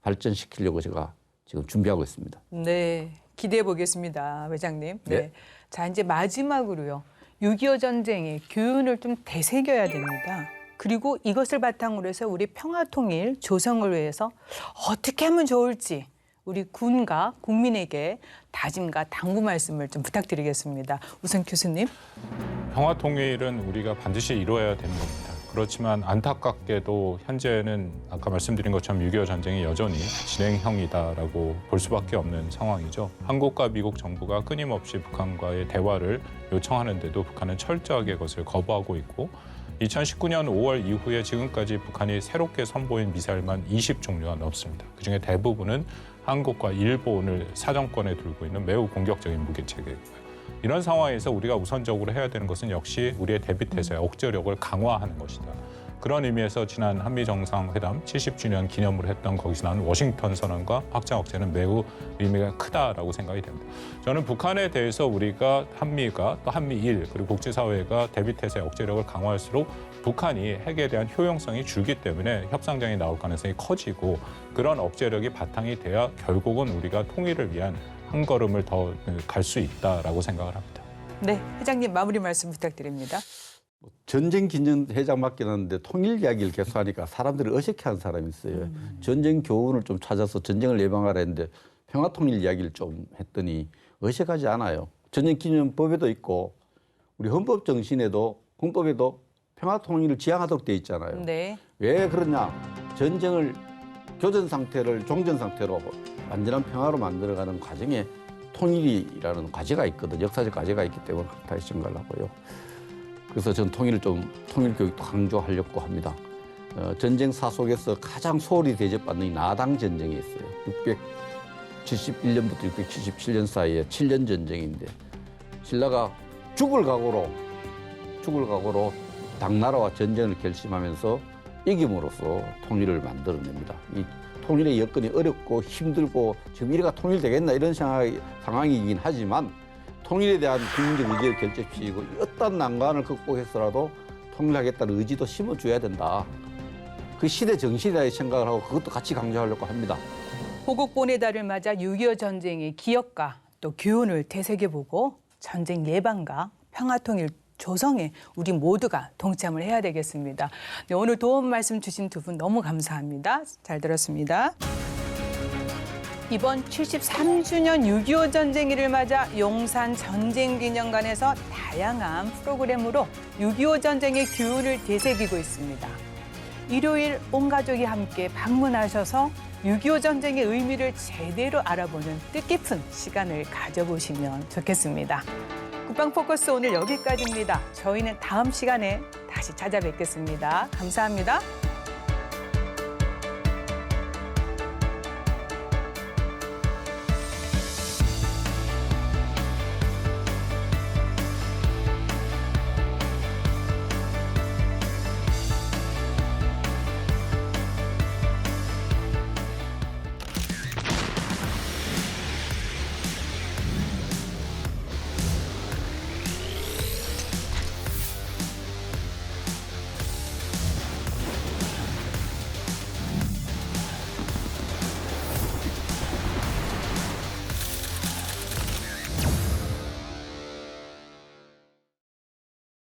발전시키려고 제가 지금 준비하고 있습니다. 네, 기대해 보겠습니다, 회장님. 네. 네. 자, 이제 마지막으로요. 6.25 전쟁의 교훈을 좀 되새겨야 됩니다. 그리고 이것을 바탕으로 해서 우리 평화통일 조성을 위해서 어떻게 하면 좋을지 우리 군과 국민에게 다짐과 당부 말씀을 좀 부탁드리겠습니다. 우선 교수님. 평화 통일은 우리가 반드시 이루어야 되는 겁니다. 그렇지만 안타깝게도 현재는 아까 말씀드린 것처럼 6.25 전쟁이 여전히 진행형이다라고 볼 수밖에 없는 상황이죠. 한국과 미국 정부가 끊임없이 북한과의 대화를 요청하는데도 북한은 철저하게 그것을 거부하고 있고 2019년 5월 이후에 지금까지 북한이 새롭게 선보인 미사일만 20종류가 넘습니다. 그중에 대부분은 한국과 일본을 사정권에 두고 있는 매우 공격적인 무기체계이고요. 이런 상황에서 우리가 우선적으로 해야 되는 것은 역시 우리의 대비태세와 억제력을 강화하는 것이다. 그런 의미에서 지난 한미정상회담 70주년 기념으로 했던 거기서 나온 워싱턴 선언과 확장 억제는 매우 의미가 크다라고 생각이 됩니다. 저는 북한에 대해서 우리가 한미가 또 한미일 그리고 국제사회가 대비태세 억제력을 강화할수록 북한이 핵에 대한 효용성이 줄기 때문에 협상장이 나올 가능성이 커지고 그런 억제력이 바탕이 돼야 결국은 우리가 통일을 위한 한 걸음을 더 갈 수 있다라고 생각을 합니다. 네, 회장님 마무리 말씀 부탁드립니다. 전쟁기념회장 맡긴 하는데 통일 이야기를 계속하니까 사람들이 어색해하는 사람이 있어요. 전쟁 교훈을 좀 찾아서 전쟁을 예방하라 했는데 평화통일 이야기를 좀 했더니 어색하지 않아요. 전쟁기념법에도 있고 우리 헌법 정신에도 헌법에도 평화통일을 지향하도록 돼 있잖아요. 네. 왜 그러냐? 전쟁을 교전 상태를 종전 상태로 완전한 평화로 만들어가는 과정에 통일이라는 과제가 있거든. 역사적 과제가 있기 때문에 그렇다 생각을 하고요. 그래서 전 통일 교육도 강조하려고 합니다. 전쟁사 속에서 가장 소홀히 대접받는 이 나당 전쟁이 있어요. 671년부터 677년 사이에 7년 전쟁인데 신라가 죽을 각오로 당나라와 전쟁을 결심하면서 이김으로써 통일을 만들어냅니다. 이 통일의 여건이 어렵고 힘들고 지금 이래가 통일되겠나 이런 상황이긴 하지만 통일에 대한 국민적 의지를 결집시키고 어떤 난관을 극복해서라도 통일하겠다는 의지도 심어줘야 된다. 그 시대 정신이라 생각을 하고 그것도 같이 강조하려고 합니다. 호국본의 달을 맞아 6.25 전쟁의 기억과 또 교훈을 되새겨보고 전쟁 예방과 평화통일 조성에 우리 모두가 동참을 해야 되겠습니다. 네, 오늘 도움 말씀 주신 두 분 너무 감사합니다. 잘 들었습니다. 이번 73주년 6.25 전쟁일을 맞아 용산 전쟁기념관에서 다양한 프로그램으로 6.25 전쟁의 교훈을 되새기고 있습니다. 일요일 온 가족이 함께 방문하셔서 6.25 전쟁의 의미를 제대로 알아보는 뜻깊은 시간을 가져보시면 좋겠습니다. 국방포커스 오늘 여기까지입니다. 저희는 다음 시간에 다시 찾아뵙겠습니다. 감사합니다.